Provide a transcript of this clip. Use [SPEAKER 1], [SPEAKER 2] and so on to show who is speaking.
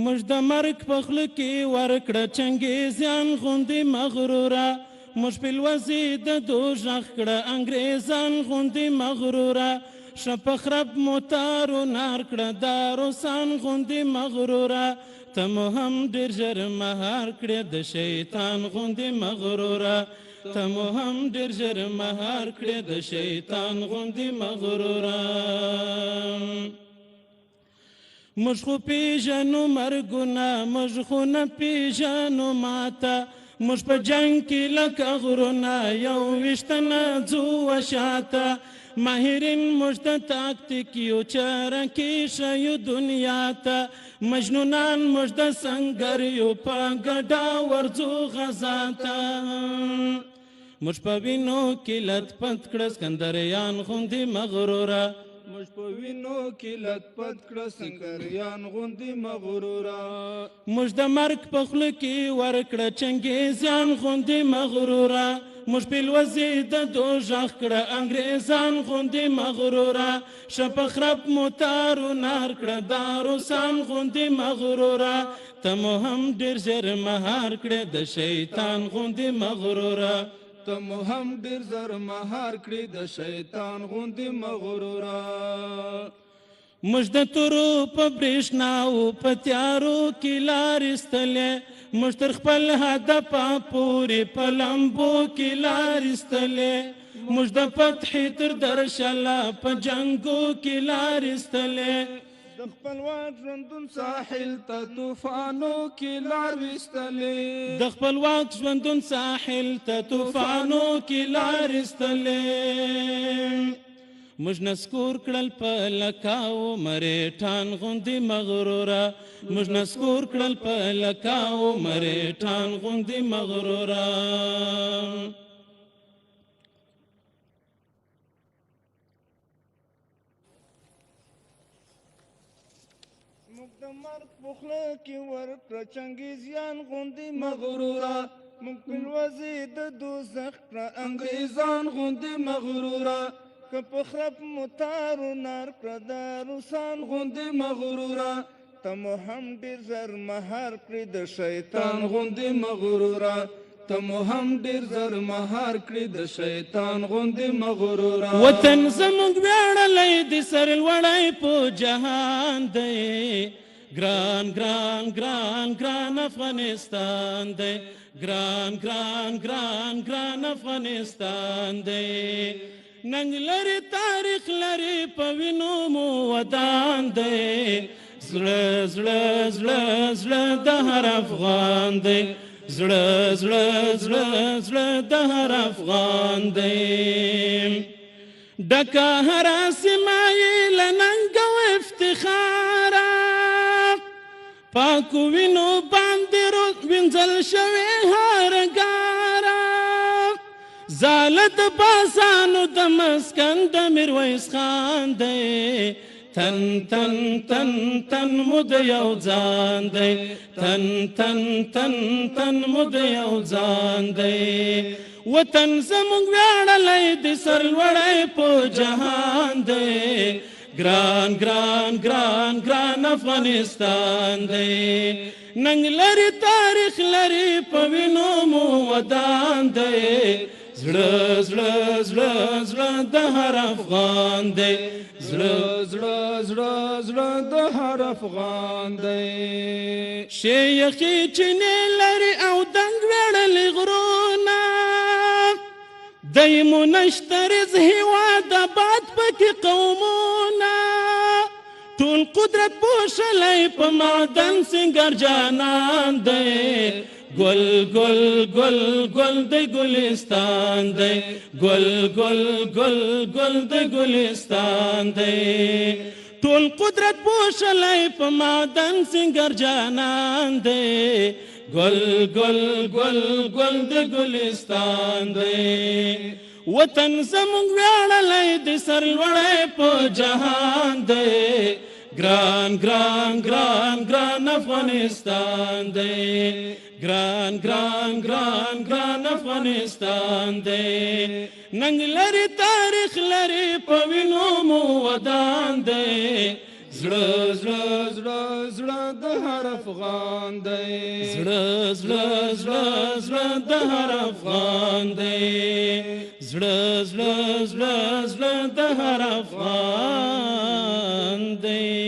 [SPEAKER 1] موږ د مرګ په خوله کې ورکړه چنګیزیان غوندې مغروره موږ په لوځې د دوژخ کړه انګریزان غوندې مغروره شه په خرب مو تارو نار کړه دا روسان غوندې مغروره ته مو هم ډېر ژر مهار کړې د شیطان غوندې مغروره ته مو هم ډېر ژر مهار کړې د شیطان غوندې مغروره موږ خو پیژنو مرګونه موږ خو نه پیژنو ماته موږ په جنګ کې لکه غرونه یو ویشتنه ځو وشاته ماهرین موږ د تاکتیکیو چرکې ښیو دنیا ته مجنونان موږ د سنګریو په ګډه ورځو غزا ته موږ په وینو کې لت پت کړه سکندریان غوندې مغروره
[SPEAKER 2] موږ په وینو کې لت پت کړه سنګریان غوندې مغروره
[SPEAKER 1] موږ د مرګ په خوله کې ورکړه چنګیزیان غوندې مغروره موږ په لوځې د دوژخ کړه انګریزان غوندې مغروره شه په خرب مو تارو نار کړه دا روسان غوندې مغروره ته مو هم ډېر ژر مهار کړې د شیطان غوندې مغروره
[SPEAKER 2] ته مو هم ډېر زر مهار کړې د شیطان غوندې مغروره
[SPEAKER 1] موږ د تورو په برېښناو په تیارو کې لار ایستلې موږ تر خپل هدفه پورې په لمبو کې لار ایستلې موږ د فتحې تر درشله په جنګو کې لار ایستلې
[SPEAKER 2] د خپلواک ژوندون ساحل ته طوفانو کې لار ویستلې
[SPEAKER 1] د خپلواک ژوندون ساحل ته طوفانو کې لار ایستلې موږ نسکور کړل په لکاو مریټان غوندې مغروره موږ نسکور کړل په لکاو مریټان غوندې مغروره
[SPEAKER 2] موږ د مرګ په خوله کې ورکړه چنګیزیان غوندې مغروره موږ په لوځې د دوزخ کړه انګریزان غوندې مغروره که په خرب مو تارو نار کړه دا روسان غوندې مغروره ته مو هم ډېر زر مهار کړې د شیطان غوندې مغروره ته مو هم ډېر زر مهار کړې د شیطان غوندې مغروره
[SPEAKER 1] وطن زموږ ویاړلی د سر لوړی په جهان دی ګران ګران ګران ګران افغانستان دی ګران ګران ګران ګران افغانستان دی ننګ لري تاریخ لري په وینو مو ودان دی زړه زړه زړه زړه د هر افغان دی زړه زړه زړه زړه د هر افغان دی ډکه هره سیمه یې له ننګ او افتخاره پاکو وینو باندې وینځل شوې هر ګاره زاله د بازانو د مسکن د میرویس خان دی تن تن تن تن مو د یو ځان دی تن تن تن تن مو د یو ځان دی وطن زموږ ویاړلی د سر لوړی په جهان دی ګران ګران ګران ګران افغانستان دی ننګ لري تاریخ لري په وینو مو ودان دی زړه زړه زړه زړه د هر افغان دی
[SPEAKER 2] زړه زړه زړه زړه د هر افغان دی
[SPEAKER 1] شیخې چینې لري او دنګ ویړلې غرونه دی مو نشترز هېواد آباد پکې قومونه ټول قدرت پوښلی په معدن سنګر جانان دی گل گل گل گل دی گلستان دی گل گل گل گل دی گلستان دی ټول قدرت پوښلی په معدن سنګر جانان دی گل گل گل گل دی گلستان دی وطن زموږ ویاړلی د سر لوړی په جهان دی ګران ګران ګران ګران افغانستان دی ګران ګران ګران ګران افغانستان دی ننګ لري تاریخ لري په وینو مو ودان دی
[SPEAKER 2] زړه زړه زړه زړه د هر افغان دی
[SPEAKER 1] زړه زړه زړه زړه د هر افغان دی زړه زړه زړه زړه د هر افغان دی